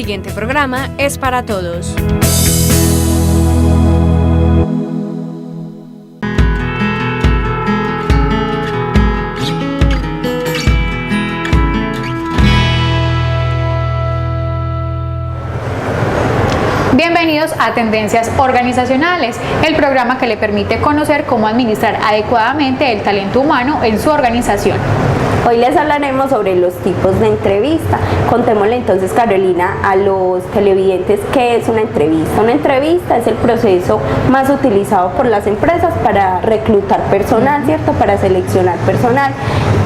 siguiente programa es para todos. Bienvenidos a Tendencias Organizacionales, el programa que le permite conocer cómo administrar adecuadamente el talento humano en su organización. Hoy les hablaremos sobre los tipos de entrevista. Contémosle entonces, Carolina, a los televidentes qué es una entrevista. Una entrevista es el proceso más utilizado por las empresas para reclutar personal, ¿cierto? Para seleccionar personal.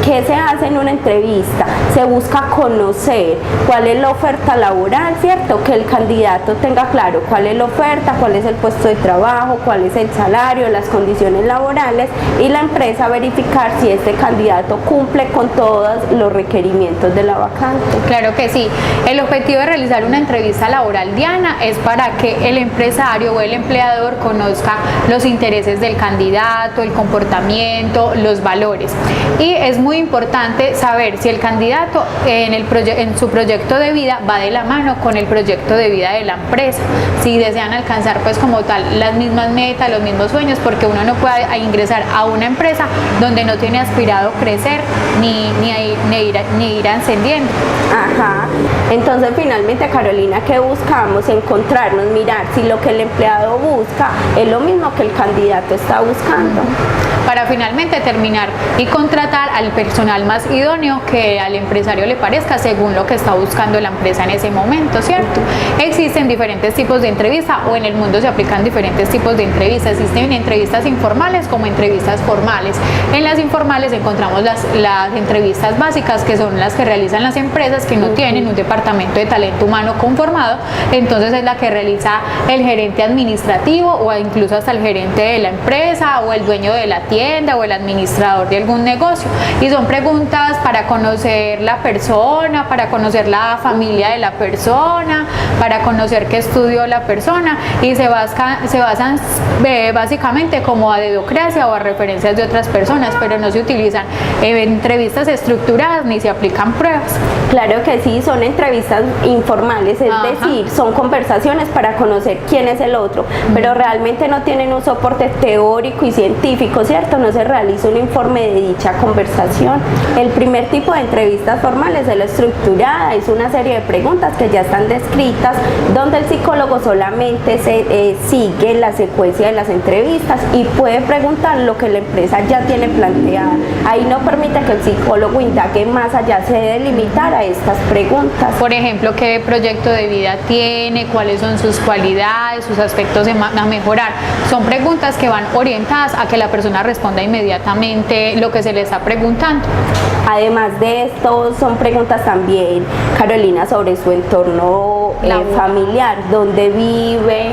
¿Qué se hace en una entrevista? Se busca conocer cuál es la oferta laboral, ¿cierto? Que el candidato tenga claro cuál es la oferta, cuál es el puesto de trabajo, cuál es el salario, las condiciones laborales, y la empresa verificar si este candidato cumple con todos los requerimientos de la vacante. Claro que sí. El objetivo de realizar una entrevista laboral, Diana, es para que el empresario o el empleador conozca los intereses del candidato, el comportamiento, los valores. Y es muy importante saber si el candidato en su proyecto de vida va de la mano con el proyecto de vida de la empresa, si desean alcanzar pues como tal las mismas metas, los mismos sueños, porque uno no puede ingresar a una empresa donde no tiene aspirado crecer ni ir ascendiendo. Ajá. Entonces, finalmente, Carolina, ¿qué buscamos? Encontrarnos, mirar si lo que el empleado busca es lo mismo que el candidato está buscando. Para finalmente terminar y contratar al personal más idóneo que al empresario le parezca según lo que está buscando la empresa en ese momento, ¿cierto? Existen diferentes tipos de entrevista, o en el mundo se aplican diferentes tipos de entrevistas. Existen entrevistas informales como entrevistas formales. En las informales encontramos las entrevistas básicas, que son las que realizan las empresas que no tienen un departamento de talento humano conformado. Entonces es la que realiza el gerente administrativo, o incluso hasta el gerente de la empresa, o el dueño de la tienda, o el administrador de algún negocio, y son preguntas para conocer la persona, para conocer la familia de la persona, para conocer qué estudió la persona, y se basan básicamente como a dedocracia o a referencias de otras personas, pero no se utilizan entrevistas estructuradas ni se aplican pruebas. Claro que sí, son entrevistas informales, es decir, son conversaciones para conocer quién es el otro, pero realmente no tienen un soporte teórico y científico, ¿cierto? No se realiza un informe de dicha conversación. El primer tipo de entrevistas formales es la estructurada, es una serie de preguntas que ya están descritas, donde el psicólogo solamente sigue la secuencia de las entrevistas y puede preguntar lo que la empresa ya tiene planteada. Ahí no permite que el psicólogo indague más allá, se debe limitar a estas preguntas. Por ejemplo, ¿qué proyecto de vida tiene? ¿Cuáles son sus cualidades, sus aspectos a mejorar? Son preguntas que van orientadas a que la persona responda inmediatamente lo que se le está preguntando. Además de esto, son preguntas también, Carolina, sobre su entorno familiar, dónde vive,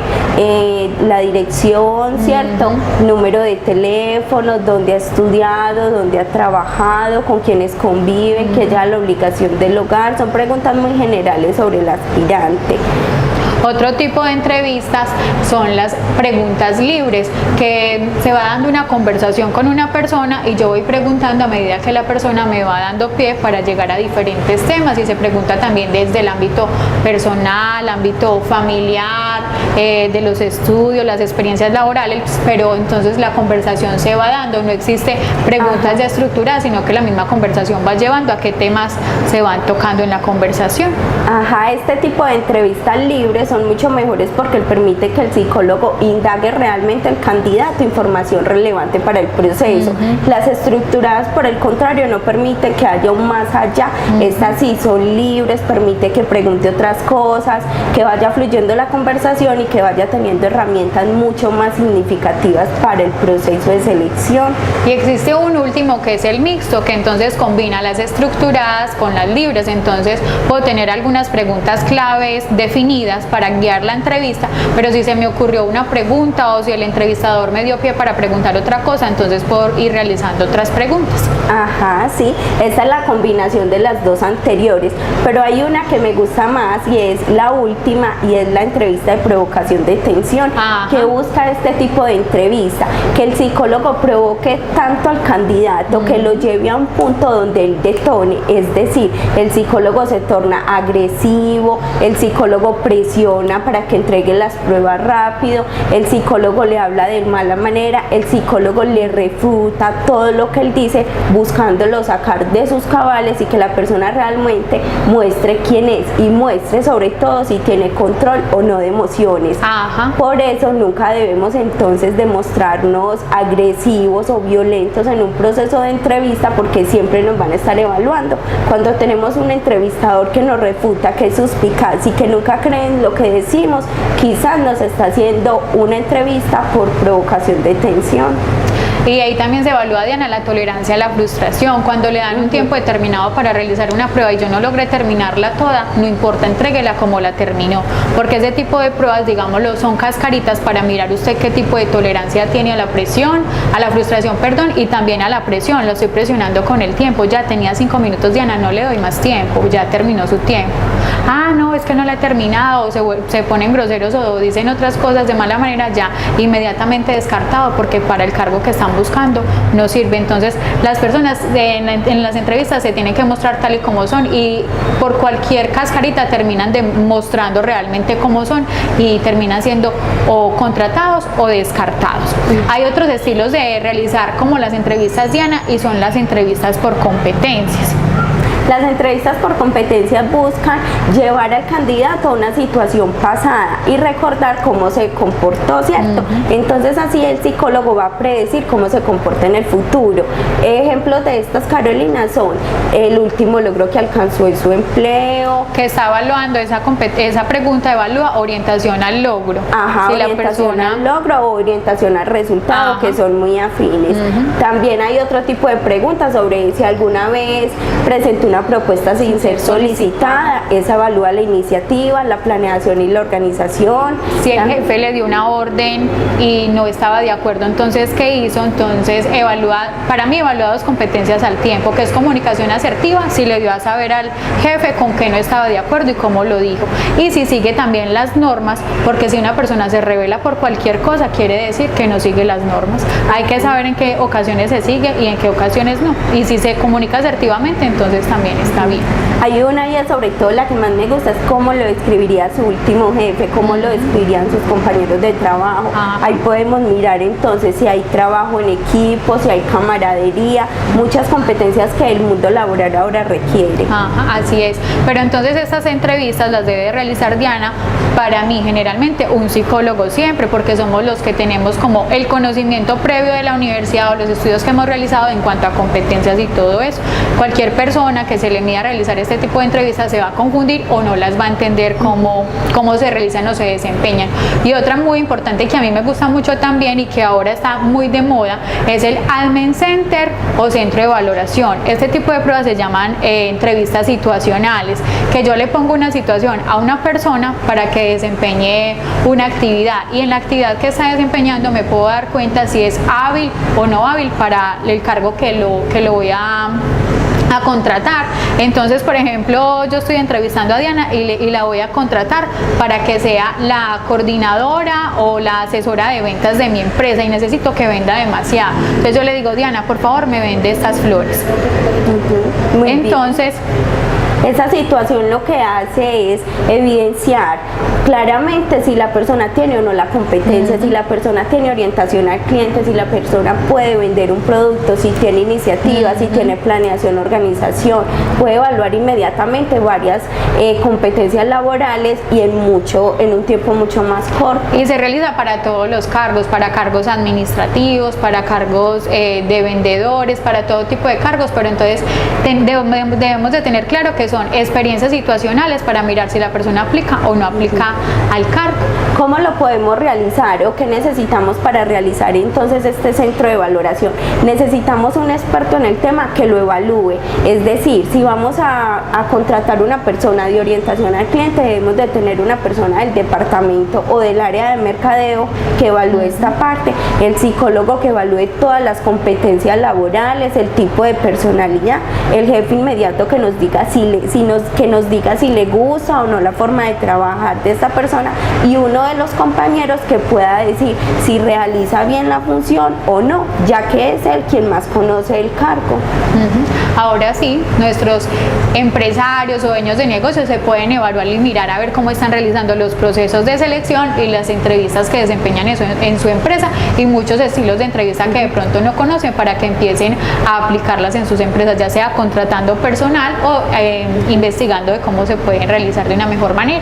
la dirección, ¿cierto? Número de teléfono, dónde ha estudiado, dónde ha trabajado, con quienes convive, que ya la obligación del hogar. Son preguntas muy generales sobre el aspirante. Otro tipo de entrevistas son las preguntas libres, que se va dando una conversación con una persona y yo voy preguntando a medida que la persona me va dando pie para llegar a diferentes temas, y se pregunta también desde el ámbito personal, ámbito familiar, de los estudios, las experiencias laborales, pero entonces la conversación se va dando, no existe preguntas ya estructuradas, sino que la misma conversación va llevando a qué temas se van tocando en la conversación. Este tipo de entrevistas libres son mucho mejores porque permite que el psicólogo indague realmente el candidato información relevante para el proceso. Las estructuradas, por el contrario, no permiten que haya un más allá. Estas sí son libres, permite que pregunte otras cosas, que vaya fluyendo la conversación y que vaya teniendo herramientas mucho más significativas para el proceso de selección. Y existe un último que es el mixto, que entonces combina las estructuradas con las libres. Entonces puedo tener algunas preguntas claves definidas para para guiar la entrevista, pero si se me ocurrió una pregunta o si el entrevistador me dio pie para preguntar otra cosa, entonces puedo ir realizando otras preguntas. Ajá, sí, esa es la combinación de las dos anteriores, pero hay una que me gusta más y es la última, y es la entrevista de provocación de tensión. Ajá. Que busca este tipo de entrevista, que el psicólogo provoque tanto al candidato que lo lleve a un punto donde él detone, es decir, el psicólogo se torna agresivo, el psicólogo presiona para que entregue las pruebas rápido, el psicólogo le habla de mala manera, el psicólogo le refuta todo lo que él dice, buscándolo sacar de sus cabales y que la persona realmente muestre quién es y muestre sobre todo si tiene control o no de emociones. Ajá. Por eso nunca debemos entonces demostrarnos agresivos o violentos en un proceso de entrevista, porque siempre nos van a estar evaluando. Cuando tenemos un entrevistador que nos refuta, que es suspicaz y que nunca cree en lo que decimos, quizás nos está haciendo una entrevista por provocación de tensión. Y ahí también se evalúa, Diana, la tolerancia a la frustración. Cuando le dan un tiempo determinado para realizar una prueba y yo no logré terminarla toda, no importa, entréguela como la terminó, porque ese tipo de pruebas, digámoslo, son cascaritas para mirar usted qué tipo de tolerancia tiene a la presión, a la frustración, perdón, y también a la presión. Lo estoy presionando con el tiempo, ya tenía 5 minutos, Diana, no le doy más tiempo, ya terminó su tiempo. Ah, no, es que no la he terminado, o se ponen groseros o dicen otras cosas de mala manera, ya inmediatamente descartado, porque para el cargo que están buscando no sirve. Entonces las personas en las entrevistas se tienen que mostrar tal y como son, y por cualquier cascarita terminan demostrando realmente cómo son y terminan siendo o contratados o descartados. Hay otros estilos de realizar como las entrevistas, Diana, y son las entrevistas por competencias. Las entrevistas por competencias buscan llevar al candidato a una situación pasada y recordar cómo se comportó, ¿cierto? Entonces así el psicólogo va a predecir cómo se comporta en el futuro. Ejemplos de estas, Carolina, son el último logro que alcanzó en su empleo. Que está evaluando esa pregunta, evalúa orientación al logro. Ajá, si orientación al logro o orientación al resultado, que son muy afines. También hay otro tipo de preguntas sobre si alguna vez presentó una propuesta sin ser solicitada. Esa evalúa la iniciativa, la planeación y la organización. Si el jefe le dio una orden y no estaba de acuerdo, entonces ¿qué hizo? Entonces para mí evalúa 2 competencias al tiempo, que es comunicación asertiva, si le dio a saber al jefe con qué no estaba de acuerdo y cómo lo dijo, y si sigue también las normas, porque si una persona se revela por cualquier cosa, quiere decir que no sigue las normas. Hay que saber en qué ocasiones se sigue y en qué ocasiones no, y si se comunica asertivamente, entonces también está bien. Hay una, y sobre todo la que más me gusta, es cómo lo describiría su último jefe, cómo lo describirían sus compañeros de trabajo. Ahí podemos mirar entonces si hay trabajo en equipo, si hay camaradería, muchas competencias que el mundo laboral ahora requiere. Así es, pero entonces estas entrevistas las debe realizar, Diana, para mí generalmente un psicólogo siempre, porque somos los que tenemos como el conocimiento previo de la universidad o los estudios que hemos realizado en cuanto a competencias y todo eso. Cualquier persona que se le mida a realizar este tipo de entrevistas se va a confundir o no las va a entender cómo se realizan o se desempeñan. Y otra muy importante que a mí me gusta mucho también y que ahora está muy de moda es el Admin Center o centro de valoración. Este tipo de pruebas se llaman entrevistas situacionales, que yo le pongo una situación a una persona para que desempeñe una actividad, y en la actividad que está desempeñando me puedo dar cuenta si es hábil o no hábil para el cargo que lo voy a contratar. Entonces, por ejemplo, yo estoy entrevistando a Diana y la voy a contratar para que sea la coordinadora o la asesora de ventas de mi empresa, y necesito que venda demasiado. Entonces yo le digo, Diana, por favor, me vende estas flores. Entonces, esa situación lo que hace es evidenciar claramente si la persona tiene o no la competencia, si la persona tiene orientación al cliente, si la persona puede vender un producto, si tiene iniciativa, si tiene planeación, organización. Puede evaluar inmediatamente varias competencias laborales y en un tiempo mucho más corto. Y se realiza para todos los cargos, para cargos administrativos, para cargos de vendedores, para todo tipo de cargos, pero entonces debemos de tener claro que que son experiencias situacionales para mirar si la persona aplica o no aplica al cargo. ¿Cómo lo podemos realizar o qué necesitamos para realizar entonces este centro de valoración? Necesitamos un experto en el tema que lo evalúe, es decir, si vamos a contratar una persona de orientación al cliente, debemos de tener una persona del departamento o del área de mercadeo que evalúe esta parte, el psicólogo que evalúe todas las competencias laborales, el tipo de personalidad, el jefe inmediato que nos diga que nos diga si le gusta o no la forma de trabajar de esta persona, y uno de los compañeros que pueda decir si realiza bien la función o no, ya que es él quien más conoce el cargo. Ahora sí, nuestros empresarios o dueños de negocios se pueden evaluar y mirar a ver cómo están realizando los procesos de selección y las entrevistas que desempeñan en su empresa, y muchos estilos de entrevista que de pronto no conocen, para que empiecen a aplicarlas en sus empresas, ya sea contratando personal o investigando de cómo se pueden realizar de una mejor manera.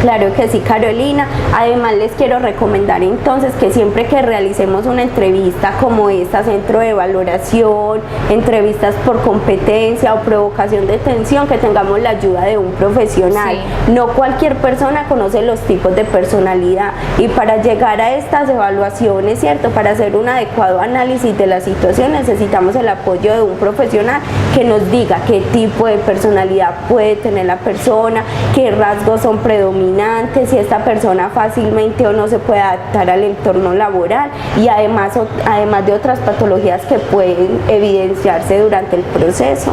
Claro que sí, Carolina. Además les quiero recomendar entonces que siempre que realicemos una entrevista como esta, centro de valoración, entrevistas por competencia o provocación de tensión, que tengamos la ayuda de un profesional. Sí. No cualquier persona conoce los tipos de personalidad, y para llegar a estas evaluaciones, ¿cierto? Para hacer un adecuado análisis de la situación necesitamos el apoyo de un profesional que nos diga qué tipo de personalidad puede tener la persona, qué rasgos son predominantes, si esta persona fácilmente o no se puede adaptar al entorno laboral, y además de otras patologías que pueden evidenciarse durante el proceso.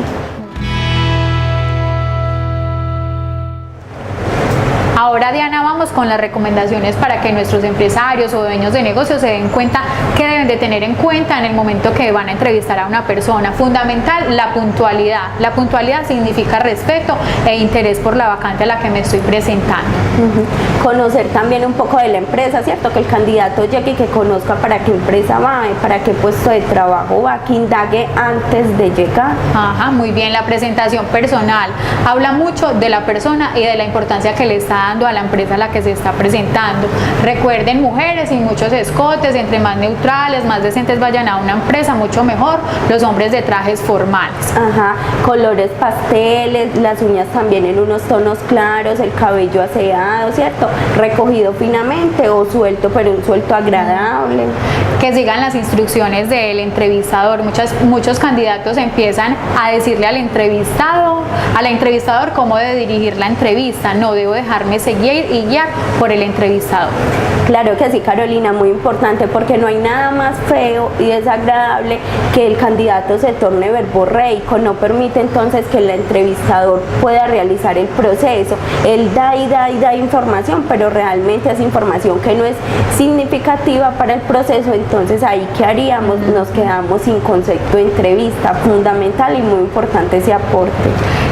Ahora, Diana, vamos con las recomendaciones para que nuestros empresarios o dueños de negocios se den cuenta que deben de tener en cuenta en el momento que van a entrevistar a una persona. Fundamental, la puntualidad. La puntualidad significa respeto e interés por la vacante a la que me estoy presentando. Conocer también un poco de la empresa, ¿cierto? Que el candidato llegue y que conozca para qué empresa va, para qué puesto de trabajo va, que indague antes de llegar. Ajá, muy bien. La presentación personal habla mucho de la persona y de la importancia que le está dando a la empresa a la que se está presentando. Recuerden, mujeres, y muchos escotes, entre más neutrales, más decentes vayan a una empresa, mucho mejor. Los hombres de trajes formales. Ajá, colores pasteles, las uñas también en unos tonos claros, el cabello aseado, ¿cierto? Recogido finamente o suelto, pero un suelto agradable. Que sigan las instrucciones del entrevistador. Muchos candidatos empiezan a decirle al entrevistador cómo debe dirigir la entrevista. No debo dejarme seguir y guiar por el entrevistador. Claro que sí, Carolina, muy importante, porque no hay nada más feo y desagradable que el candidato se torne verborreico. No permite entonces que el entrevistador pueda realizar el proceso. Él da información, pero realmente es información que no es significativa para el proceso. Entonces, ahí, ¿qué haríamos? Nos quedamos sin concepto de entrevista. Fundamental y muy importante ese aporte.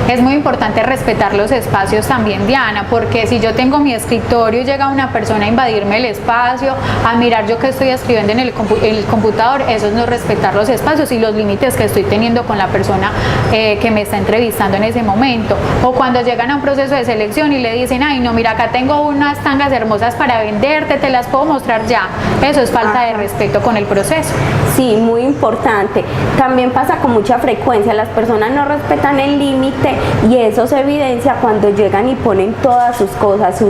Es muy importante respetar los espacios también, Diana, porque si yo tengo mi escritorio y llega una persona a invadirme el espacio, a mirar yo que estoy escribiendo en el computador, eso es no respetar los espacios y los límites que estoy teniendo con la persona que me está entrevistando en ese momento. O cuando llegan a un proceso de selección y le dicen, ay, no, mira, acá tengo unas tangas hermosas para venderte, te las puedo mostrar ya. Eso es falta de respeto con el proceso. Sí, muy importante. También pasa con mucha frecuencia, las personas no respetan el límite, y eso se evidencia cuando llegan y ponen todas sus cosas, su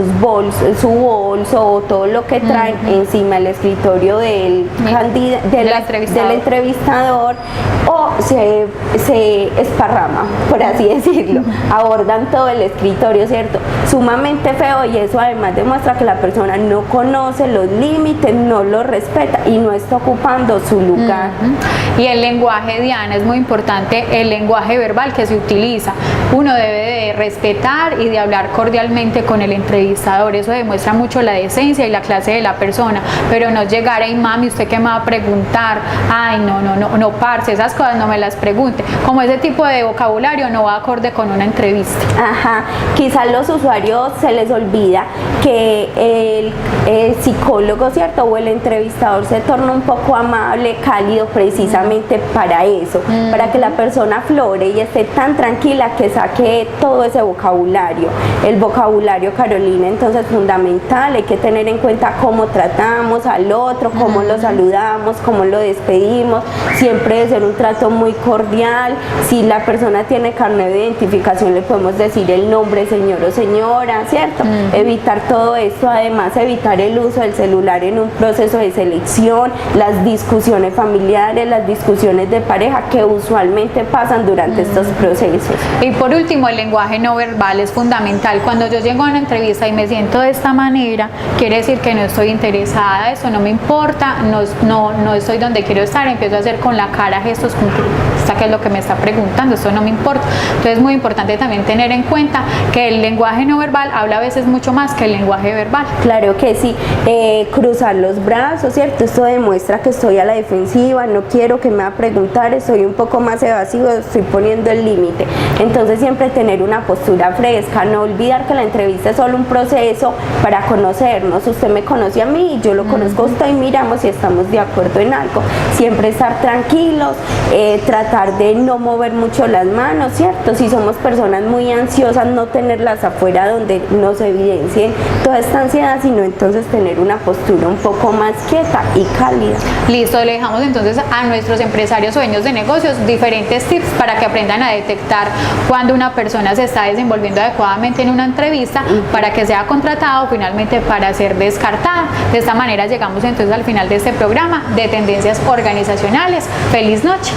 bolso o todo lo que traen encima del escritorio del entrevistador, o se esparrama, por así decirlo, abordan todo el escritorio, ¿cierto? Sumamente feo, y eso además demuestra que la persona no conoce los límites, no los respeta y no está ocupando su lugar. Y el lenguaje, Diana, es muy importante, el lenguaje verbal que se utiliza. Uno debe de respetar y de hablar cordialmente con el entrevistador. Eso demuestra mucho la decencia y la clase de la persona, pero no llegar ahí, mami, ¿usted qué me va a preguntar? Ay, no, parce, esas cosas no me las pregunte. Como ese tipo de vocabulario no va acorde con una entrevista. Ajá, quizás los usuarios se les olvida que el psicólogo, ¿cierto? O el entrevistador se torna un poco amable, cálido, precisamente para eso, para que la persona aflore y esté tan tranquila que saque todo ese vocabulario. El vocabulario, Carolina, entonces fundamental, hay que tener en cuenta cómo tratamos al otro, cómo lo saludamos, cómo lo despedimos. Siempre debe ser un trato muy cordial. Si la persona tiene carnet de identificación, le podemos decir el nombre, señor o señora, ¿cierto? Evitar todo esto, además evitar el uso del celular en un proceso de selección, las discusiones familiares, las discusiones de pareja que usualmente pasan durante estos procesos. Y por último, el lenguaje no verbal es fundamental. Cuando yo llego a una entrevista y me siento de esta manera, quiere decir que no estoy interesada, eso no me importa, no estoy donde quiero estar, empiezo a hacer con la cara gestos como que qué es lo que me está preguntando, eso no me importa. Entonces es muy importante también tener en cuenta que el lenguaje no verbal habla a veces mucho más que el lenguaje verbal. Claro que sí, cruzar los brazos, ¿cierto? Esto demuestra que estoy a la defensiva, no quiero que me va a preguntar, estoy un poco más evasivo, estoy poniendo el límite. Entonces siempre tener una postura fresca, no olvidar que la entrevista es solo un proceso para conocernos. Usted me conoce a mí, yo lo conozco a usted y miramos si estamos de acuerdo en algo. Siempre estar tranquilos, tratar de no mover mucho las manos, ¿cierto? Si somos personas muy ansiosas, no tenerlas afuera donde nos evidencien toda esta ansiedad, sino entonces tener una postura un poco más quieta y cálida. Listo, le dejamos entonces a nuestros empresarios o dueños de negocios diferentes tips para que aprendan a detectar cuando una persona se está desenvolviendo adecuadamente en una entrevista para que sea contratado o finalmente para ser descartada. De esta manera llegamos entonces al final de este programa de Tendencias Organizacionales. ¡Feliz noche!